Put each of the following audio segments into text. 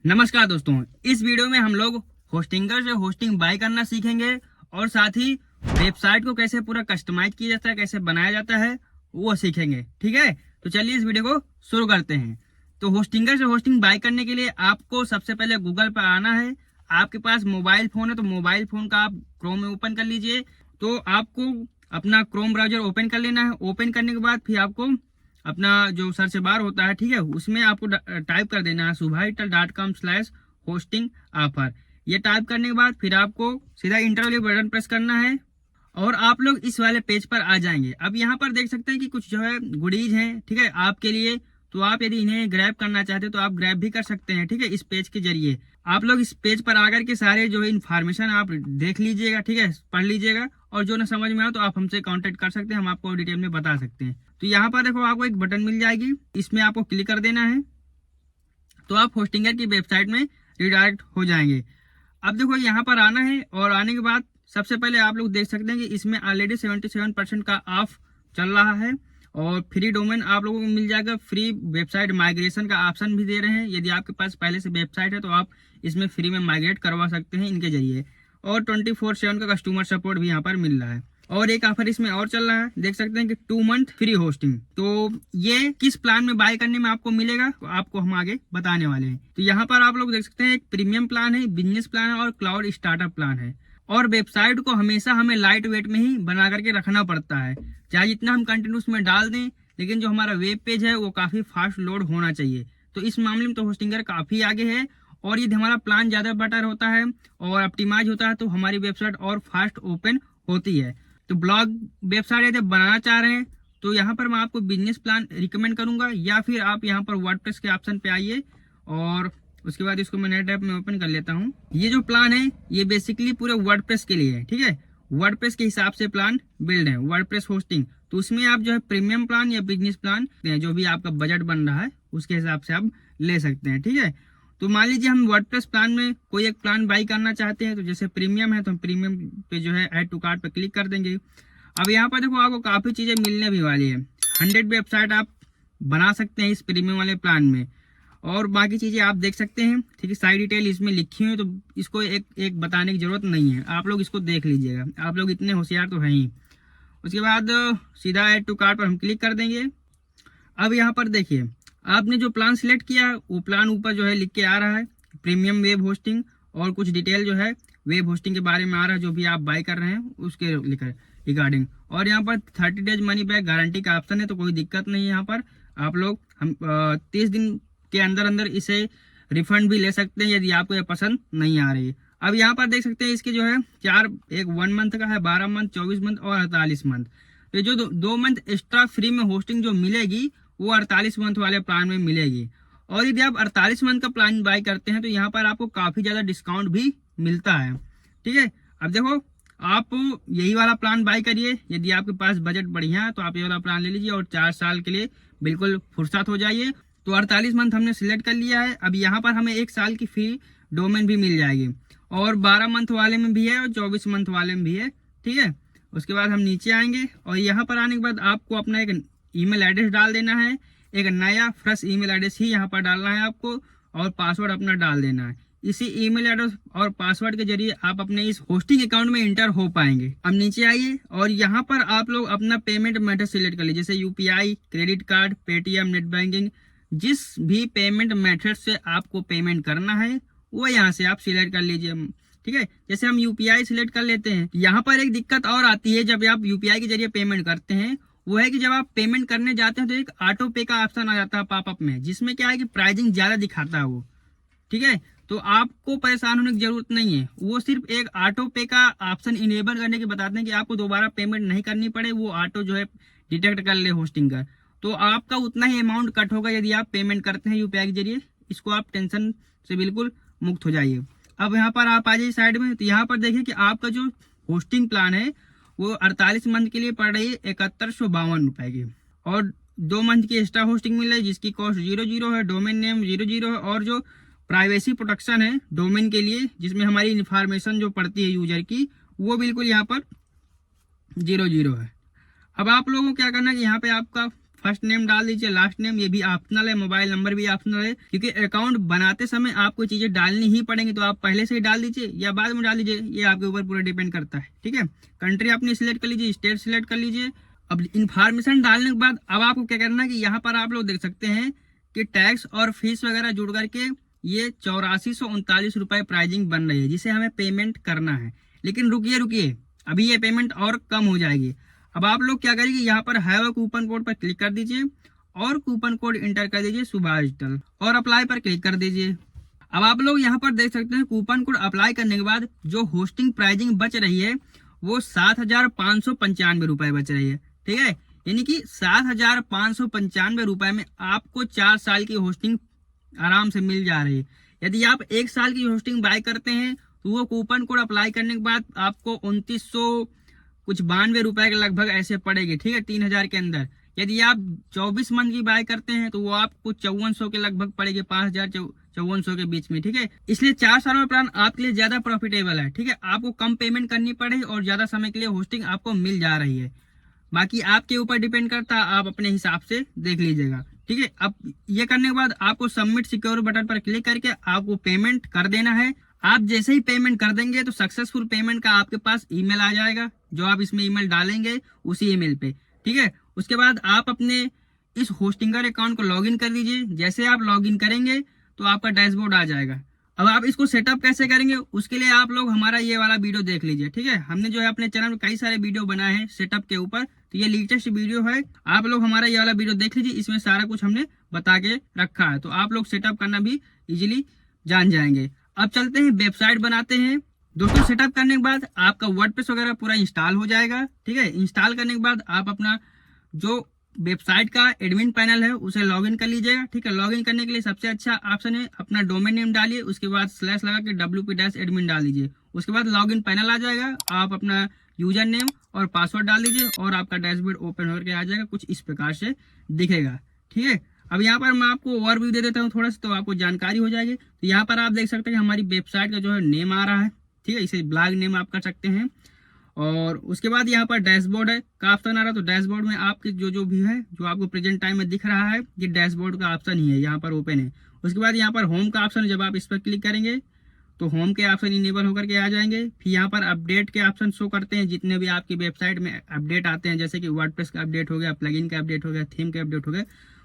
नमस्कार दोस्तों, इस वीडियो में हम लोग होस्टिंगर से होस्टिंग बाय करना सीखेंगे और साथ ही वेबसाइट को कैसे पूरा कस्टमाइज किया जाता है, कैसे बनाया जाता है वो सीखेंगे। ठीक है, तो चलिए इस वीडियो को शुरू करते हैं। तो होस्टिंगर से होस्टिंग बाय करने के लिए आपको सबसे पहले गूगल पर आना है। आपके पास मोबाइल फोन है तो मोबाइल फोन का आप क्रोम में ओपन कर लीजिए। तो आपको अपना क्रोम ब्राउजर ओपन कर लेना है। ओपन करने के बाद फिर आपको अपना जो सर्च बार होता है, ठीक है, उसमें आपको टाइप कर देना है subahital.com/hosting ऑफर। ये टाइप करने के बाद फिर आपको सीधा इंटर वाले बटन प्रेस करना है और आप लोग इस वाले पेज पर आ जाएंगे। अब यहाँ पर देख सकते हैं कि कुछ जो है गुडीज हैं, ठीक है, आपके लिए। तो आप यदि इन्हें ग्रैब करना चाहते हो तो आप ग्रैब भी कर सकते हैं, ठीक है। इस पेज के जरिए आप लोग इस पेज पर आकर के सारे जो है इन्फॉर्मेशन आप देख लीजिएगा, ठीक है, पढ़ लीजिएगा। और जो ना समझ में आए तो आप हमसे कांटेक्ट कर सकते हैं, हम आपको डिटेल में बता सकते हैं। तो यहाँ पर देखो आपको एक बटन मिल जाएगी, इसमें आपको क्लिक कर देना है तो आप होस्टिंगर की वेबसाइट में रिडायरेक्ट हो जाएंगे। अब देखो यहाँ पर आना है और आने के बाद सबसे पहले आप लोग देख सकते हैं कि इसमें ऑलरेडी 77% का ऑफ चल रहा है और फ्री डोमेन आप लोगों को मिल जाएगा। फ्री वेबसाइट माइग्रेशन का ऑप्शन भी दे रहे हैं। यदि आपके पास पहले से वेबसाइट है तो आप इसमें फ्री में माइग्रेट करवा सकते हैं इनके जरिए। और 24/7 का कस्टमर सपोर्ट भी यहाँ पर मिल रहा है। और एक ऑफर इसमें और चल रहा है, देख सकते हैं कि 2 मंथ फ्री होस्टिंग। तो ये किस प्लान में बाय करने में आपको मिलेगा तो आपको हम आगे बताने वाले हैं। तो यहाँ पर आप लोग देख सकते हैं एक प्रीमियम प्लान है, बिजनेस प्लान है और क्लाउड स्टार्टअप प्लान है। और वेबसाइट को हमेशा हमें लाइट वेट में ही बना करके रखना पड़ता है, चाहे जितना हम कंटेंट उसमें डाल दें, लेकिन जो हमारा वेब पेज है वो काफी फास्ट लोड होना चाहिए। तो इस मामले में तो होस्टिंगर काफी आगे है। और यदि हमारा प्लान ज्यादा बेटर होता है और ऑप्टिमाइज होता है तो हमारी वेबसाइट और फास्ट ओपन होती है। तो ब्लॉग वेबसाइट यदि बनाना चाह रहे हैं तो यहाँ पर मैं आपको बिजनेस प्लान रिकमेंड करूंगा, या फिर आप यहाँ पर वर्डप्रेस के ऑप्शन पे आइए और उसके बाद इसको मैं नेट ऐप में ओपन कर लेता हूँ। ये जो प्लान है ये बेसिकली पूरे वर्डप्रेस के लिए है, ठीक है। वर्डप्रेस के हिसाब से प्लान बिल्ड है, वर्डप्रेस होस्टिंग। तो उसमें आप जो है प्रीमियम प्लान या बिजनेस प्लान जो भी आपका बजट बन रहा है उसके हिसाब से आप ले सकते हैं, ठीक है। तो मान लीजिए हम वर्डप्रेस प्लान में कोई एक प्लान बाई करना चाहते हैं, तो जैसे प्रीमियम है तो हम प्रीमियम पे जो है ऐड टू कार्ट पे क्लिक कर देंगे। अब यहाँ पर देखो आपको काफी चीजें मिलने भी वाली है। 100 वेबसाइट आप बना सकते हैं इस प्रीमियम वाले प्लान में। और बाकी चीजें आप देख सकते हैं, ठीक है, साइड डिटेल इसमें लिखी हुई है तो इसको एक बताने की जरूरत नहीं है, आप लोग इसको देख लीजिएगा, आप लोग इतने होशियार तो हैं ही। उसके बाद सीधा ऐड टू कार्ट पर हम क्लिक कर देंगे। अब यहाँ पर देखिए आपने जो प्लान सिलेक्ट किया है वो प्लान ऊपर जो है लिख के आ रहा है प्रीमियम वेब होस्टिंग, और कुछ डिटेल जो है वेब होस्टिंग के बारे में आ रहा है, जो भी आप बाय कर रहे हैं उसके रिगार्डिंग। और यहाँ पर 30 डेज मनी बैक गारंटी का ऑप्शन है, तो कोई दिक्कत नहीं है। यहाँ पर आप लोग 30 दिन के अंदर अंदर इसे रिफंड भी ले सकते हैं यदि आपको ये पसंद नहीं आ रही है। अब यहाँ पर देख सकते हैं इसके जो है 4, एक 1 मंथ का है, 12 मंथ, 24 मंथ और 48 मंथ। तो जो 2 मंथ एक्स्ट्रा फ्री में होस्टिंग जो मिलेगी वो 48 मंथ वाले प्लान में मिलेगी। और यदि आप 48 मंथ का प्लान बाय करते हैं तो यहाँ पर आपको काफी ज्यादा डिस्काउंट भी मिलता है, ठीक है। अब देखो आप यही वाला प्लान बाय करिए, यदि आपके पास बजट बढ़िया है तो आप ये वाला प्लान ले लीजिए और 4 साल के लिए बिल्कुल फुर्सत हो जाइए। तो 48 मंथ हमने सिलेक्ट कर लिया है। अब यहाँ पर हमें 1 साल की फ्री डोमेन भी मिल जाएगी, और 12 मंथ वाले में भी है और 24 मंथ वाले में भी है, ठीक है। उसके बाद हम नीचे आएंगे और यहाँ पर आने के बाद आपको अपना एक ईमेल एड्रेस डाल देना है, एक नया फ्रेश ईमेल एड्रेस ही यहाँ पर डालना है आपको, और पासवर्ड अपना डाल देना है। इसी ईमेल एड्रेस और पासवर्ड के जरिए आप अपने इस होस्टिंग अकाउंट में इंटर हो पाएंगे। अब नीचे आइए और यहाँ पर आप लोग अपना पेमेंट मेथड सिलेक्ट कर लीजिए, जैसे UPI, credit card, Paytm, net banking. जिस भी पेमेंट मेथड से आपको पेमेंट करना है वो यहाँ से आप सिलेक्ट कर लीजिए, ठीक है। जैसे हम यूपीआई सिलेक्ट कर लेते हैं। यहाँ पर एक दिक्कत और आती है जब आप यूपीआई के जरिए पेमेंट करते हैं, वो है कि जब आप पेमेंट करने जाते हैं तो एक ऑटो पे का ऑप्शन आ जाता है पॉपअप में, जिसमें क्या है कि प्राइसिंग ज्यादा दिखाता है वो, ठीक है। तो आपको परेशान होने की जरूरत नहीं है, वो सिर्फ एक ऑटो पे का ऑप्शन इनेबल करने के बताते हैं कि आपको दोबारा पेमेंट नहीं करनी पड़े, वो ऑटो जो है डिटेक्ट कर ले होस्टिंग का। तो आपका उतना ही अमाउंट कट होगा यदि आप पेमेंट करते हैं यूपीआई के जरिए। इसको आप टेंशन से बिल्कुल मुक्त हो जाइए। अब यहाँ पर आप आ जाइए साइड में, तो यहाँ पर देखिए कि आपका जो होस्टिंग प्लान है वो 48 मंथ के लिए पड़ रही है 7152 रुपए की, और 2 मंथ की एक्स्ट्रा होस्टिंग मिल रही है जिसकी कॉस्ट 00 है, डोमेन नेम 00 है, और जो प्राइवेसी प्रोटेक्शन है डोमेन के लिए जिसमें हमारी इंफॉर्मेशन जो पड़ती है यूजर की वो बिल्कुल यहाँ पर 00 है। अब आप लोगों को क्या करना है कि यहाँ पे आपका फर्स्ट नेम डाल दीजिए, लास्ट नेम ये भी ऑप्शनल है, मोबाइल नंबर भी ऑप्शनल है, क्योंकि अकाउंट बनाते समय आपको चीजें डालनी ही पड़ेंगी, तो आप पहले से ही डाल दीजिए या बाद में डाल दीजिए, ये आपके ऊपर पूरा डिपेंड करता है। ठीक है, कंट्री आपने सिलेक्ट कर लीजिए, स्टेट सिलेक्ट कर लीजिए। अब इन्फॉर्मेशन डालने के बाद अब आपको क्या करना है कि यहाँ पर आप लोग देख सकते हैं कि टैक्स और फीस वगैरह जुड़ करके ये 8439 रुपए प्राइजिंग बन रही है, जिसे हमें पेमेंट करना है। लेकिन रुकिए रुकिए, अभी ये पेमेंट और कम हो जाएगी। अब आप लोग क्या करेंगे, यहाँ पर हैव अ कूपन कोड पर क्लिक कर दीजिए और कूपन कोड इंटर कर दीजिए सुभाष डिजिटल और अप्लाई पर क्लिक कर दीजिए। अब आप लोग यहाँ पर देख सकते हैं कूपन कोड अप्लाई करने के बाद जो होस्टिंग प्राइजिंग बच रही है वो 7,595 रुपए बच रही है। ठीक है, यानी कि 7,595 रुपए में आपको 4 साल की होस्टिंग आराम से मिल जा रही है। यदि आप 1 साल की होस्टिंग बाय करते हैं तो वो कूपन कोड अप्लाई करने के बाद आपको 2900 कुछ 92 रुपए के लगभग ऐसे पड़ेगी। ठीक है, 3,000 के अंदर। यदि आप 24 मंथ की बाय करते हैं तो वो आपको 5400 के लगभग पड़ेगी, 5,000-5400 के बीच में। ठीक है, इसलिए 4 साल में प्लान आपके लिए ज्यादा प्रॉफिटेबल है। ठीक है, आपको कम पेमेंट करनी पड़ेगी और ज्यादा समय के लिए होस्टिंग आपको मिल जा रही है। बाकी आपके ऊपर डिपेंड करता है, आप अपने हिसाब से देख लीजिएगा। ठीक है, अब ये करने के बाद आपको सबमिट सिक्योर बटन पर क्लिक करके आपको पेमेंट कर देना है। आप जैसे ही पेमेंट कर देंगे तो सक्सेसफुल पेमेंट का आपके पास ईमेल आ जाएगा, जो आप इसमें ईमेल डालेंगे उसी ईमेल पे। ठीक है, उसके बाद आप अपने इस होस्टिंगर अकाउंट को लॉगिन कर दीजिए। जैसे आप लॉगिन करेंगे तो आपका डैशबोर्ड आ जाएगा। अब आप इसको सेटअप कैसे करेंगे उसके लिए आप लोग हमारा ये वाला वीडियो देख लीजिए। ठीक है, हमने जो है अपने चैनल में कई सारे वीडियो बनाए हैं सेटअप के ऊपर, तो ये लेटेस्ट वीडियो है। आप लोग हमारा ये वाला वीडियो देख लीजिए, इसमें सारा कुछ हमने बता के रखा है, तो आप लोग सेटअप करना भी इजीली जान जाएंगे। अब चलते हैं वेबसाइट बनाते हैं। दोस्तों सेटअप करने के बाद आपका वर्डप्रेस वगैरह पूरा इंस्टॉल हो जाएगा। ठीक है, इंस्टॉल करने के बाद आप अपना जो वेबसाइट का एडमिन पैनल है उसे लॉगिन कर लीजिएगा। ठीक है, लॉगिन करने के लिए सबसे अच्छा ऑप्शन है अपना डोमेन नेम डालिए, उसके बाद स्लैश लगा के wp-admin डाल दीजिए। उसके बाद लॉगिन पैनल आ जाएगा, आप अपना यूजर नेम और पासवर्ड डाल दीजिए और आपका डैशबोर्ड ओपन होकर आ जाएगा, कुछ इस प्रकार से दिखेगा। ठीक है, अब यहाँ पर मैं आपको ओवरव्यू दे देता हूँ थोड़ा सा, तो आपको जानकारी हो जाएगी। तो यहाँ पर आप देख सकते हैं हमारी वेबसाइट का जो है नेम आ रहा है। ठीक है, इसे ब्लॉग नेम आप कर सकते हैं। और उसके बाद यहाँ पर डैशबोर्ड है का ऑप्शन आ रहा है, तो डैशबोर्ड में आपके जो भी है जो आपको प्रेजेंट टाइम में दिख रहा है ये डैशबोर्ड का ऑप्शन ही है, यहाँ पर ओपन है। उसके बाद यहाँ पर होम का ऑप्शन, जब आप इस पर क्लिक करेंगे तो होम के ऑप्शन इनेबल होकर के आ जाएंगे। फिर यहाँ पर अपडेट के ऑप्शन शो करते हैं, जितने भी आपकी वेबसाइट में अपडेट आते हैं, जैसे कि वर्डप्रेस का अपडेट हो गया, प्लगइन का अपडेट हो गया, थीम के अपडेट हो गए,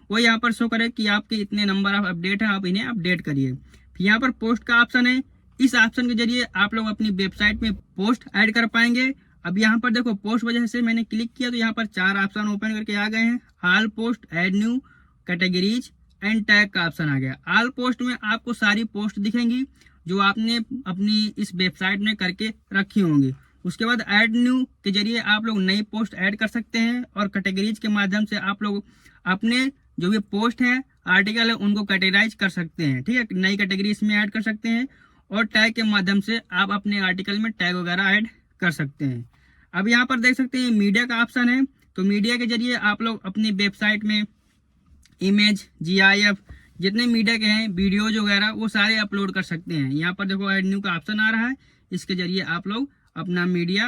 वो यहाँ पर शो करे कि आपके इतने नंबर ऑफ अपडेट है, आप इन्हें अपडेट करिए। फिर यहाँ पर पोस्ट का ऑप्शन है, इस ऑप्शन के जरिए आप लोग अपनी वेबसाइट में पोस्ट ऐड कर पाएंगे। अब यहाँ पर देखो पोस्ट वजह से मैंने क्लिक किया तो यहाँ पर 4 ऑप्शन ओपन करके आ गए हैं। All post, add new, categories and tag का ऑप्शन आ गया। ऑल पोस्ट में आपको सारी पोस्ट दिखेंगी जो आपने अपनी इस वेबसाइट में करके रखी होंगी। उसके बाद ऐड न्यू के जरिए आप लोग नई पोस्ट ऐड कर सकते हैं और कैटेगरीज के माध्यम से आप लोग अपने जो भी पोस्ट है, आर्टिकल है, उनको कैटेगराइज कर सकते हैं। ठीक है, नई कैटेगरी इसमें ऐड कर सकते हैं और टैग के माध्यम से आप अपने आर्टिकल में टैग वगैरह ऐड कर सकते हैं। अब यहाँ पर देख सकते हैं मीडिया का ऑप्शन है, तो मीडिया के जरिए आप लोग अपनी वेबसाइट में इमेज, GIF जितने मीडिया के हैं, वीडियोज वगैरह वो सारे अपलोड कर सकते हैं। यहाँ पर देखो ऐड न्यू का ऑप्शन आ रहा है, इसके जरिए आप लोग अपना मीडिया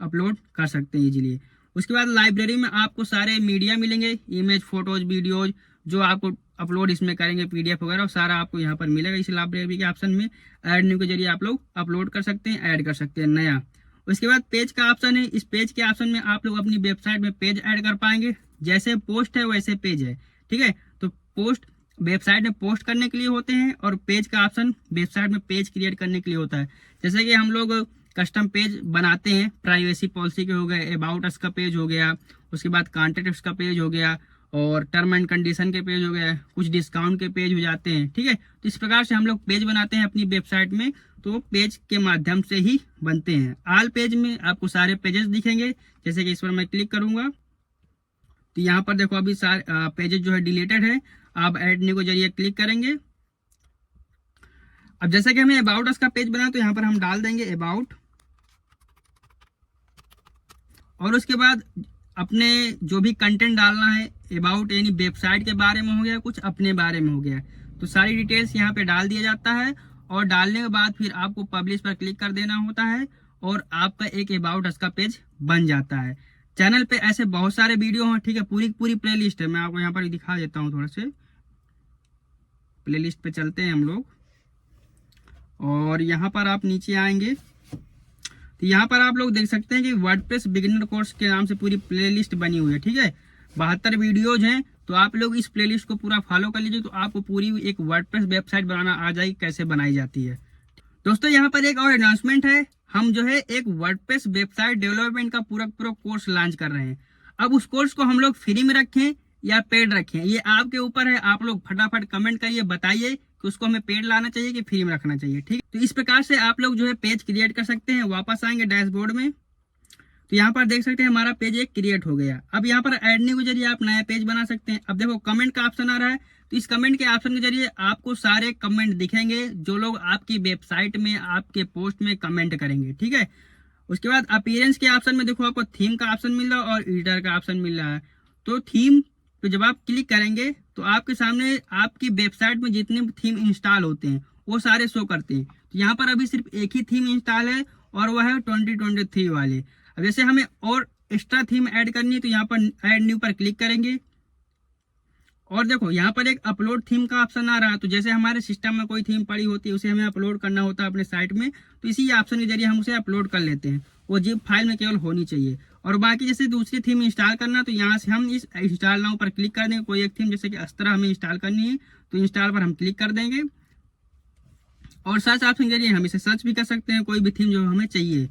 अपलोड कर सकते हैं इजीली। उसके बाद लाइब्रेरी में आपको सारे मीडिया मिलेंगे, इमेज, फोटोज, वीडियोज, जो आपको अपलोड इसमें करेंगे, PDF वगैरह सारा आपको यहाँ पर मिलेगा इस लाइब्रेरी के ऑप्शन में। ऐड न्यू के जरिए आप लोग अपलोड कर सकते हैं, ऐड कर सकते हैं नया। उसके बाद पेज का ऑप्शन है, इस पेज के ऑप्शन में आप लोग अपनी वेबसाइट में पेज ऐड कर पाएंगे। जैसे पोस्ट है वैसे पेज है। ठीक है, तो पोस्ट वेबसाइट में पोस्ट करने के लिए होते हैं और पेज का ऑप्शन वेबसाइट में पेज क्रिएट करने के लिए होता है। जैसे कि हम लोग कस्टम पेज बनाते हैं, प्राइवेसी पॉलिसी के हो गए, अबाउट अस का पेज हो गया, उसके बाद कॉन्टैक्ट का पेज हो गया और टर्म एंड कंडीशन के पेज हो गया, कुछ डिस्काउंट के पेज हो जाते हैं। ठीक है, तो इस प्रकार से हम लोग पेज बनाते हैं अपनी वेबसाइट में, तो पेज के माध्यम से ही बनते हैं। ऑल पेज में आपको सारे पेजेस दिखेंगे। जैसे कि इस पर मैं क्लिक करूंगा तो यहाँ पर देखो अभी सारे पेजेस जो है डिलीटेड है। आप ऐड न्यू के जरिए क्लिक करेंगे। अब जैसे कि हमें अबाउट अस का पेज बना तो यहाँ पर हम डाल देंगे अबाउट, और उसके बाद अपने जो भी कंटेंट डालना है अबाउट, यानी वेबसाइट के बारे में हो गया, कुछ अपने बारे में हो गया, तो सारी डिटेल्स यहाँ पे डाल दिया जाता है। और डालने के बाद फिर आपको पब्लिश पर क्लिक कर देना होता है और आपका एक अबाउट अस का पेज बन जाता है। चैनल पे ऐसे बहुत सारे वीडियो हैं, ठीक है, पूरी पूरी प्लेलिस्ट है। मैं आपको यहाँ पर दिखा देता हूँ, थोड़ा से प्लेलिस्ट पे चलते हैं हम लोग। और यहाँ पर आप नीचे आएंगे तो यहाँ पर आप लोग देख सकते हैं कि वर्डप्रेस बिगिनर कोर्स के नाम से पूरी प्लेलिस्ट बनी हुई है, ठीक है। 72 वीडियोज हैं, तो आप लोग इस प्लेलिस्ट को पूरा फॉलो कर लीजिए, तो आपको पूरी एक वर्डप्रेस वेबसाइट बनाना आ जाएगी, कैसे बनाई जाती है। दोस्तों यहाँ पर एक और अनाउंसमेंट है, हम जो है एक वर्डप्रेस वेबसाइट डेवलपमेंट का पूरा कोर्स लॉन्च कर रहे हैं। अब उस कोर्स को हम लोग फ्री में रखें या पेड रखें, ये आपके ऊपर है। आप लोग फटाफट कमेंट करिए, बताइए कि उसको हमें पेड लाना चाहिए कि फ्री में रखना चाहिए, ठीक। तो इस प्रकार से आप लोग जो है पेज क्रिएट कर सकते हैं। वापस आएंगे डैशबोर्ड में, तो यहाँ पर देख सकते हैं हमारा पेज एक क्रिएट हो गया। अब यहाँ पर ऐड न्यू के जरिए आप नया पेज बना सकते हैं। अब देखो कमेंट का ऑप्शन आ रहा है, तो इस कमेंट के ऑप्शन के जरिए आपको सारे कमेंट दिखेंगे जो लोग आपकी वेबसाइट में आपके पोस्ट में कमेंट करेंगे, ठीक है। उसके बाद अपीयरेंस के ऑप्शन में देखो आपको थीम का ऑप्शन मिल रहा है और एडिटर का ऑप्शन मिल रहा है। तो थीम तो जब आप क्लिक करेंगे तो आपके सामने आपकी वेबसाइट में जितने थीम इंस्टॉल होते हैं वो सारे शो करते हैं। तो यहाँ पर अभी सिर्फ एक ही थीम इंस्टॉल है और वह है 2023 वाले। अब जैसे हमें और एक्स्ट्रा थीम ऐड करनी है तो यहाँ पर ऐड न्यू पर क्लिक करेंगे और देखो यहाँ पर एक अपलोड थीम का ऑप्शन आ रहा है। तो जैसे हमारे सिस्टम में कोई थीम पड़ी होती है उसे हमें अपलोड करना होता है अपने साइट में, तो इसी ऑप्शन के जरिए हम उसे अपलोड कर लेते हैं। वो जिप फाइल में केवल होनी चाहिए। और बाकी जैसे दूसरी थीम इंस्टॉल करना तो यहाँ से हम इस इंस्टॉल नाउ पर क्लिक कर देंगे। कोई एक थीम जैसे कि अस्त्रा हमें इंस्टॉल करनी है तो इंस्टॉल पर हम क्लिक कर देंगे और सर्च ऑप्शन के जरिए हम इसे सर्च भी कर सकते हैं कोई भी थीम जो हमें चाहिए।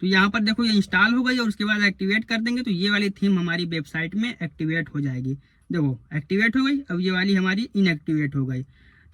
तो यहाँ पर देखो ये इंस्टॉल हो गई और उसके बाद एक्टिवेट कर देंगे तो ये वाली थीम हमारी वेबसाइट में एक्टिवेट हो जाएगी। देखो एक्टिवेट हो गई, अब ये वाली हमारी इनएक्टिवेट हो गई,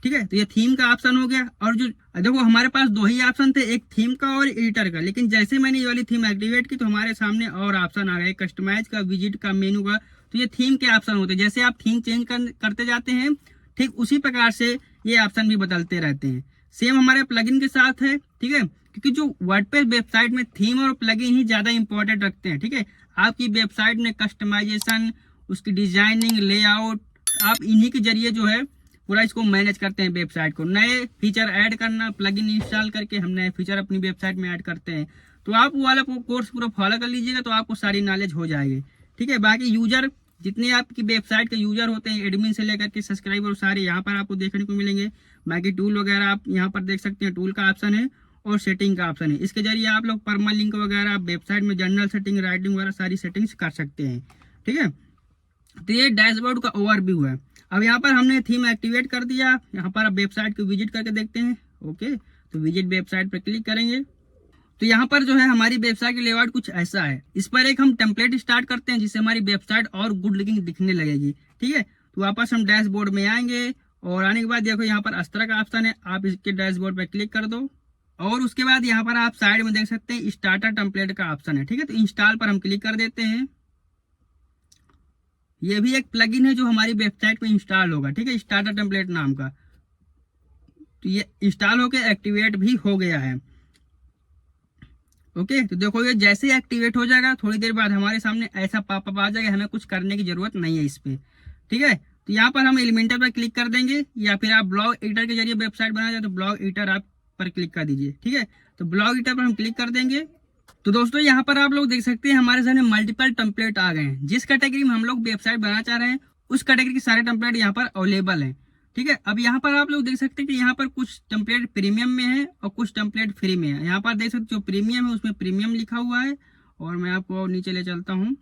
ठीक है। तो ये थीम का ऑप्शन हो गया। और जो देखो हमारे पास दो ही ऑप्शन थे, एक थीम का और एडिटर का, लेकिन जैसे मैंने ये वाली थीम एक्टिवेट की तो हमारे सामने और ऑप्शन आ गए, कस्टमाइज का, विजिट का, मेनू का। तो ये थीम के ऑप्शन होते हैं। जैसे आप थीम चेंज करते जाते हैं ठीक उसी प्रकार से ये ऑप्शन भी बदलते रहते हैं। सेम हमारे प्लगइन के साथ है, ठीक है, क्योंकि जो वर्डप्रेस वेबसाइट में थीम और प्लगइन ही ज्यादा इंपॉर्टेंट रखते हैं, ठीक है। आपकी वेबसाइट में कस्टमाइजेशन, उसकी डिजाइनिंग, लेआउट, आप इन्हीं के जरिए जो है पूरा इसको मैनेज करते हैं वेबसाइट को। नए फीचर ऐड करना, प्लगइन इंस्टॉल करके हम नए फीचर अपनी वेबसाइट में ऐड करते हैं। तो आप वो वाला कोर्स पूरा फॉलो कर लीजिएगा तो आपको सारी नॉलेज हो जाएगी, ठीक है। बाकी यूजर जितने आपकी वेबसाइट के यूजर होते हैं, एडमिन से लेकर के सब्सक्राइबर, सारे यहाँ पर आपको देखने को मिलेंगे। बाकी टूल वगैरह आप यहाँ पर देख सकते हैं, टूल का ऑप्शन है और सेटिंग का ऑप्शन है। इसके जरिए आप लोग परमा लिंक वगैरह वेबसाइट में जनरल सेटिंग, राइटिंग वगैरह सारी सेटिंग्स कर सकते हैं, ठीक है। तो ये डैशबोर्ड का ओवरव्यू है। अब यहाँ पर हमने थीम एक्टिवेट कर दिया। यहाँ पर आप वेबसाइट को विजिट करके देखते हैं, ओके। तो विजिट वेबसाइट पर क्लिक करेंगे तो यहाँ पर जो है हमारी वेबसाइट की लेआउट कुछ ऐसा है। इस पर एक हम टेम्पलेट स्टार्ट करते हैं जिससे हमारी वेबसाइट और गुड लुकिंग दिखने लगेगी, ठीक है। तो वापस हम डैशबोर्ड में आएंगे और आने के बाद देखो यहाँ पर अस्त्रा का ऑप्शन है, आप इसके डैशबोर्ड पर क्लिक कर दो और उसके बाद यहाँ पर आप साइड में देख सकते हैं स्टार्टर टेम्पलेट का ऑप्शन है, ठीक है। तो इंस्टॉल पर हम क्लिक कर देते हैं। ये भी एक प्लगइन है जो हमारी वेबसाइट में इंस्टॉल होगा, ठीक है, स्टार्टर टेम्पलेट नाम का। तो ये इंस्टॉल होकर एक्टिवेट भी हो गया है, ओके। तो देखो ये जैसे ही एक्टिवेट हो जाएगा थोड़ी देर बाद हमारे सामने ऐसा पॉपअप आ जाएगा, हमें कुछ करने की जरूरत नहीं है इस पे, ठीक है। तो यहाँ पर हम एलिमेंटर पर क्लिक कर देंगे या फिर आप ब्लॉग एडिटर के जरिए वेबसाइट बनाना चाहते तो ब्लॉग एडिटर आप पर क्लिक कर दीजिए, ठीक है। तो ब्लॉग एडिटर पर हम क्लिक कर देंगे। तो दोस्तों यहाँ पर आप लोग देख सकते हैं हमारे सामने मल्टीपल टेम्पलेट आ गए हैं। जिस कैटेगरी में हम लोग वेबसाइट बनाना चाह रहे हैं उस कैटेगरी के सारे टेम्पलेट यहाँ पर अवेलेबल हैं, ठीक है। अब यहाँ पर आप लोग देख सकते हैं कि यहाँ पर कुछ टेम्पलेट प्रीमियम में है और कुछ टेम्पलेट फ्री में है। यहाँ पर देख सकते जो प्रीमियम है उसमें प्रीमियम लिखा हुआ है और मैं आपको नीचे ले चलता हूँ।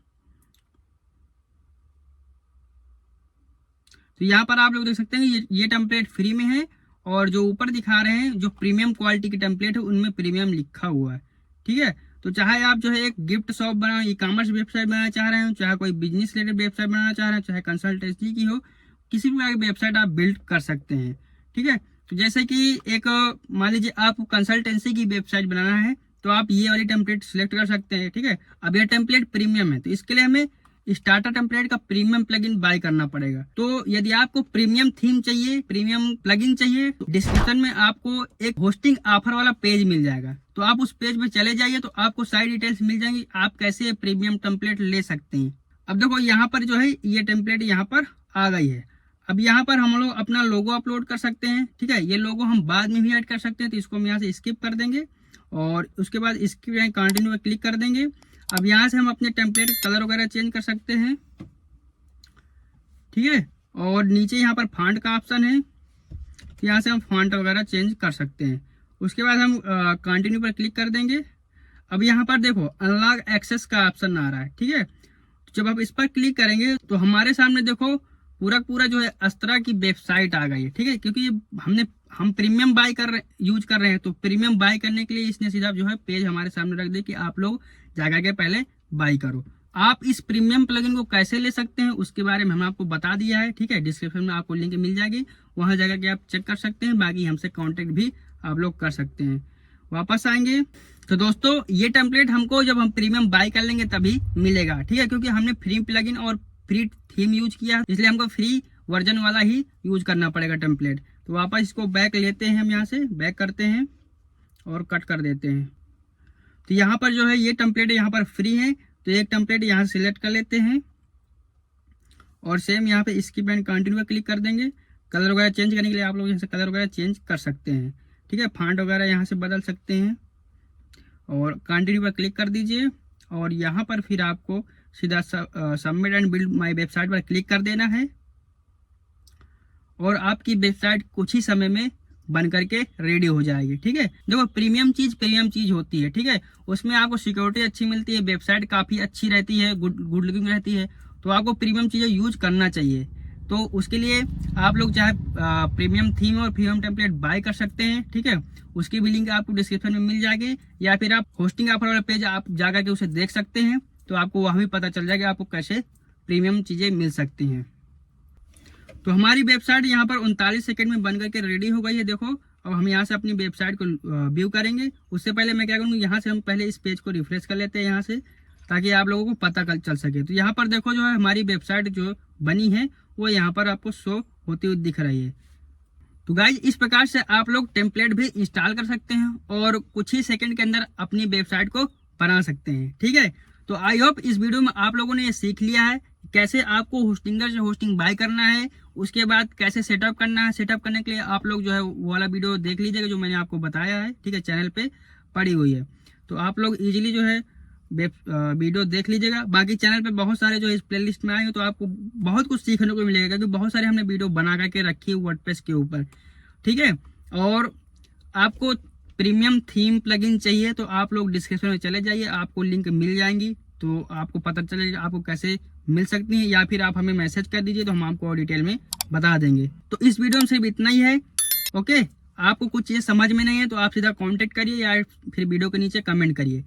तो यहाँ पर आप लोग देख सकते हैं ये टेम्पलेट फ्री में है और जो ऊपर दिखा रहे हैं जो प्रीमियम क्वालिटी की टेम्पलेट है उनमें प्रीमियम लिखा हुआ है, ठीक है। तो चाहे आप जो है एक गिफ्ट शॉप बना, ई कॉमर्स वेबसाइट बनाना चाह रहे हो, चाहे कोई बिजनेस रिलेटेड वेबसाइट बनाना चाह रहे हैं, चाहे कंसल्टेंसी की हो, किसी भी वेबसाइट आप बिल्ड कर सकते हैं, ठीक है। तो जैसे कि एक मान लीजिए आप कंसल्टेंसी की वेबसाइट बनाना है तो आप ये वाली टेम्पलेट सिलेक्ट कर सकते हैं, ठीक है। अब ये टेम्पलेट प्रीमियम है तो इसके लिए हमें स्टार्टर टेम्पलेट का प्रीमियम प्लगइन बाय करना पड़ेगा। तो यदि आपको प्रीमियम थीम चाहिए, प्रीमियम प्लगइन चाहिए तो डिस्क्रिप्शन में आपको एक होस्टिंग ऑफर वाला पेज मिल जाएगा। तो आप उस पेज में चले जाइए तो आपको सारी डिटेल्स मिल जाएंगी आप कैसे प्रीमियम टेम्पलेट ले सकते हैं। अब देखो यहाँ पर जो है ये टेम्पलेट यहाँ पर आ गई है। अब यहाँ पर हम लोग अपना लोगो अपलोड कर सकते हैं, ठीक है। ये लोगो हम बाद में भी ऐड कर सकते हैं तो इसको हम यहाँ से स्किप कर देंगे और उसके बाद इसकी कंटिन्यू पर क्लिक कर देंगे। अब यहाँ से हम अपने टेम्पलेट कलर वगैरह चेंज कर सकते हैं, ठीक है। और नीचे यहाँ पर फॉन्ट का ऑप्शन है, यहाँ से हम फॉन्ट वगैरह चेंज कर सकते हैं। उसके बाद हम कंटिन्यू पर क्लिक कर देंगे। अब यहाँ पर देखो अनलॉक एक्सेस का ऑप्शन आ रहा है, ठीक है। तो जब आप इस पर क्लिक करेंगे तो हमारे सामने देखो पूरा जो है अस्त्रा की वेबसाइट आ गई है, ठीक है। क्योंकि हम प्रीमियम बाय यूज कर रहे हैं, तो प्रीमियम बाय करने के लिए इसने सीधा जो है पेज हमारे सामने रख दे कि आप लोग जाकर के पहले बाय करो। आप इस प्रीमियम प्लगइन को कैसे ले सकते हैं उसके बारे में हम आपको बता दिया है, ठीक है। डिस्क्रिप्शन में आपको लिंक मिल जाएगी, वहां जाकर के आप चेक कर सकते हैं। बाकी हमसे कांटेक्ट भी आप लोग कर सकते हैं। वापस आएंगे तो दोस्तों ये टेम्पलेट हमको जब हम प्रीमियम बाय कर लेंगे तभी मिलेगा, ठीक है। क्योंकि हमने फ्री प्लगइन और फ्री थीम यूज किया, इसलिए हमको फ्री वर्जन वाला ही यूज करना पड़ेगा टेम्पलेट। तो वापस इसको बैक लेते हैं, हम यहाँ से बैक करते हैं और कट कर देते हैं। तो यहाँ पर जो है ये टेम्पलेट यहाँ पर फ्री है, तो एक टेम्पलेट यहाँ से सिलेक्ट कर लेते हैं और सेम यहाँ पे स्किप एंड कंटिन्यू पर क्लिक कर देंगे। कलर वगैरह चेंज करने के लिए आप लोग यहाँ से कलर वगैरह चेंज कर सकते हैं, ठीक है। फॉन्ट वगैरह यहाँ से बदल सकते हैं और कंटिन्यू पर क्लिक कर दीजिए। और यहाँ पर फिर आपको सीधा submit and build my website पर क्लिक कर देना है और आपकी वेबसाइट कुछ ही समय में बन करके रेडी हो जाएगी, ठीक है। देखो प्रीमियम चीज होती है, ठीक है। उसमें आपको सिक्योरिटी अच्छी मिलती है, वेबसाइट काफी अच्छी रहती है, गुड लुकिंग रहती है। तो आपको प्रीमियम चीजें यूज करना चाहिए। तो उसके लिए आप लोग चाहे प्रीमियम थीम और प्रीमियम टेम्पलेट बाय कर सकते हैं, ठीक है। उसकी भी लिंक आपको डिस्क्रिप्शन में मिल जाएगी, या फिर आप होस्टिंग ऑफर वाला पेज आप जाकर के उसे देख सकते हैं। तो आपको वहां भी पता चल जाएगा आपको कैसे प्रीमियम चीजें मिल सकती हैं। तो हमारी वेबसाइट यहाँ पर 39 सेकंड में बन करके रेडी हो गई है। देखो अब हम यहाँ से अपनी वेबसाइट को व्यू करेंगे। उससे पहले मैं क्या करूँगा, यहाँ से हम पहले इस पेज को रिफ्रेश कर लेते हैं यहाँ से, ताकि आप लोगों को पता चल सके। तो यहाँ पर देखो जो है हमारी वेबसाइट जो बनी है वो यहाँ पर आपको शो होती हुई दिख रही है। तो गाइज इस प्रकार से आप लोग टेम्पलेट भी इंस्टॉल कर सकते हैं और कुछ ही सेकंड के अंदर अपनी वेबसाइट को बना सकते हैं, ठीक है। तो आई होप इस वीडियो में आप लोगों ने ये सीख लिया है कैसे आपको होस्टिंगर से होस्टिंग बाय करना है, उसके बाद कैसे सेटअप करना है। सेटअप करने के लिए आप लोग जो है वो वाला वीडियो देख लीजिएगा जो मैंने आपको बताया है, ठीक है, चैनल पे पड़ी हुई है। तो आप लोग इजीली जो है वीडियो देख लीजिएगा। बाकी चैनल पे बहुत सारे जो इस प्लेलिस्ट में आएंगे तो आपको बहुत कुछ सीखने को मिलेगा, क्योंकि बहुत सारे हमने वीडियो बना करके रखी है वर्डप्रेस के ऊपर, ठीक है। और आपको प्रीमियम थीम प्लगइन चाहिए तो आप लोग डिस्क्रिप्शन में चले जाइए, आपको लिंक मिल जाएंगी, तो आपको पता चलेगा आपको कैसे मिल सकती है, या फिर आप हमें मैसेज कर दीजिए तो हम आपको डिटेल में बता देंगे। तो इस वीडियो में सिर्फ इतना ही है, ओके। आपको कुछ चीज़ समझ में नहीं है तो आप सीधा कांटेक्ट करिए या फिर वीडियो के नीचे कमेंट करिए।